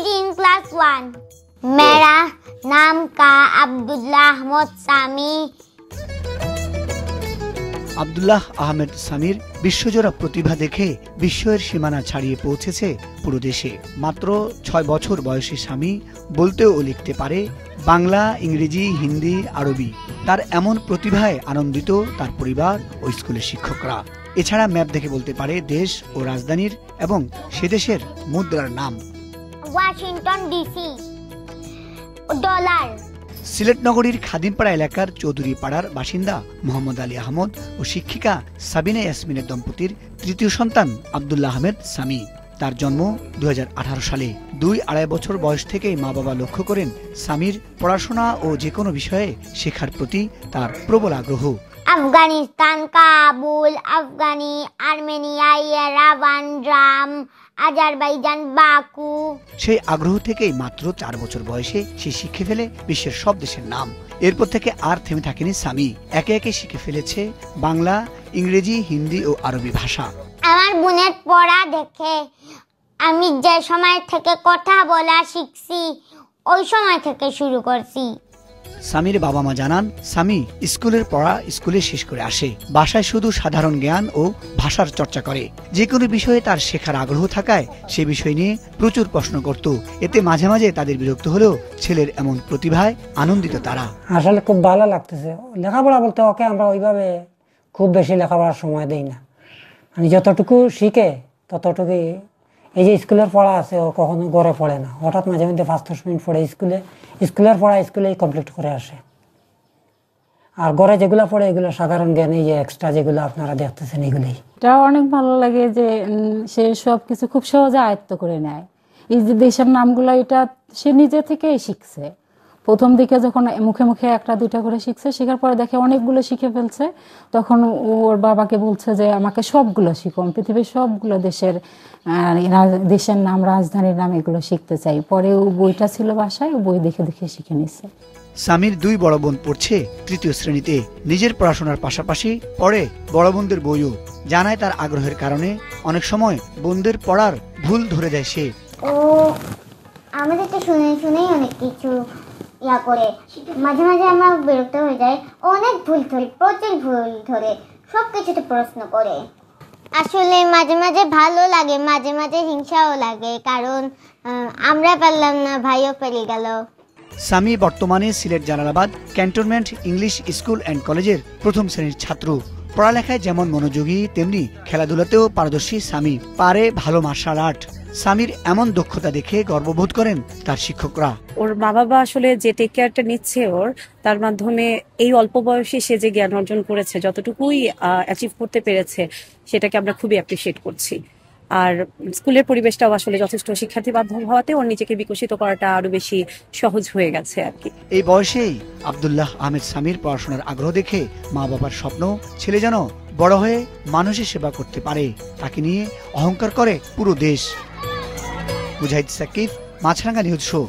Reading class 1। मेरा नाम का আব্দুল্লাহ আহমদ সামি। আব্দুল্লাহ আহমেদ সামির বিশ্বজোড়া প্রতিভা দেখে বিস্ময়ের সীমানা ছাড়িয়ে পৌঁছেছে পুরো দেশে। মাত্র 6 বছর বয়সী সামি বলতে ও লিখতে পারে বাংলা, ইংরেজি, হিন্দি, আরবি। তার এমন প্রতিভায় আনন্দিত তার পরিবার ও স্কুলের শিক্ষকরা। এছাড়া ম্যাপ দেখে বলতে পারে দেশ ও রাজধানীর এবং সে দেশের মুদ্রার নাম। Washington DC, dollar. সিলেট নগরীর খাদিমপাড়া এলাকার চৌধুরী পাড়ার বাসিন্দা মোহাম্মদ আলী আহমদ ও শিক্ষিকা সাবিনা ইয়াসমিনের দম্পতির তৃতীয় সন্তান আব্দুল্লাহ আহমেদ সামি। তার জন্ম 2018 সালে। 2-2.5 বছর বয়স থেকেই মা বাবা লক্ষ্য করেন সামির পড়াশোনা ও যে কোনো বিষয়ে শেখার প্রতি তার প্রবল আগ্রহ। Afghanistan, Kabul, Afghani, Armenia, Yerevan, drum, Azerbaijan, Baku. সেই আগ্রহ থেকেই মাত্র 4 বছর বয়সে সে শিখে ফেলে বিশ্বের সব দেশের নাম। এরপর থেকে আর থেমে থাকেনি সামি। একে একে শিখে ফেলেছে বাংলা, ইংরেজি, হিন্দি ও আরবি ভাষা। আমার বোনের পড়া দেখে আমি যে সময় থেকে কথা বলা শিখছি ওই সময় থেকে শুরু করছি। সামির বাবা মা জানান সামি স্কুলের পড়া স্কুলে শেষ করে আসে। বাসায় শুধু সাধারণ জ্ঞান ও ভাষার চর্চা করে। যে কোনো বিষয়ে তার শেখার আগ্রহ থাকায় সে বিষয় নিয়ে প্রচুর প্রশ্ন করত। এতে মাঝে মাঝে তাদের বিরক্ত হলেও ছেলের এমন প্রতিভায় আনন্দিত তারা। আসলে খুব ভালো লাগতেছে। লেখাপড়া বলতে ওকে আমরা ওইভাবে খুব বেশি লেখাপড়ার সময় দেই না। মানে যতটুকু শিখে ততটুকুই। এই যে স্কুলের পড়া আছে ও কখনো ঘরে পড়ে না, হঠাৎ মাঝে মধ্যে 5-10 মিনিট পড়ে স্কুলের পড়া স্কুলেই কমপ্লিট করে আসে। আর ঘরে যেগুলো পড়ে এগুলো সাধারণ জ্ঞান, এই যে এক্সট্রা যেগুলো আপনারা দেখতেছেন এগুলোই। এটা অনেক ভালো লাগে যে সে সব কিছু খুব সহজে আয়ত্ত করে নেয়। এই যে দেশের নামগুলো এটা সে নিজে থেকেই শিখছে। প্রথম দিকে যখন মুখে মুখে 1-2টা করে শিখছে, শেখার পরে দেখে অনেকগুলো শিখে ফেলছে, তখন ওর বাবাকে বলছে যে আমাকে সবগুলো শিখো, পৃথিবীর সবগুলো দেশের নাম, রাজধানীর নাম এগুলো শিখতে চাই। পরে ও বইটা ছিল বাসায়, ও বই দেখে দেখে শিখে নিচ্ছে। সামির 2 বড় বোন পড়ছে 3য় শ্রেণীতে। নিজের পড়াশোনার পাশাপাশি পড়ে বড় বোনদের বইও। জানায় তার আগ্রহের কারণে অনেক সময় বোনদের পড়ার ভুল ধরে দেয় সে। ও আমাদেরকে শুনেই অনেক কিছু করে। মাঝে মাঝে আমরা বিরক্ত হয়ে যাই। অনেক ভুল ধরে, প্রচুর ভুল ধরে, সবকিছুতে প্রশ্ন করে। আসলে মাঝে মাঝে ভালো লাগে, মাঝে মাঝে হিংসাও লাগে, কারণ আমরা পারলাম না, ভাইও পেরে গেল। সামি বর্তমানে Sylhet Jalalabad cantonment English school and কলেজের 1ম শ্রেণীর ছাত্র। পড়ালেখায় যেমন মনোযোগী তেমনি খেলাধুলাতেও পারদর্শী সামি। পারে ভালো মার্শাল আর্ট। সামির এমন দক্ষতা দেখে গর্ববোধ করেন তার শিক্ষকরা। ওর মা বাবা আসলে যে টেক কেয়ারটা নিচ্ছে ওর, তার মাধ্যমে এই অল্প বয়সে সে যে জ্ঞান অর্জন করেছে, যতটুকুই অ্যাচিভ করতে পেরেছে, সেটাকে আমরা খুবই অ্যাপ্রিসিয়েট করছি। আর স্কুলের পরিবেশটাও আসলে যথেষ্ট শিক্ষার্থী বান্ধব হওয়াতে ওর নিজেকে বিকশিত করাটা আরো বেশি সহজ হয়ে গেছে আর কি। এই বয়সেই আব্দুল্লাহ আহমেদ সামির পড়াশোনার আগ্রহ দেখে মা বাবার স্বপ্ন ছেলে যেন বড় হয়ে মানুষের সেবা করতে পারে। তাকে নিয়ে অহংকার করে পুরো দেশ। মুজাহিদ সাকিব, মাছরাঙ্গা নিউজ শো।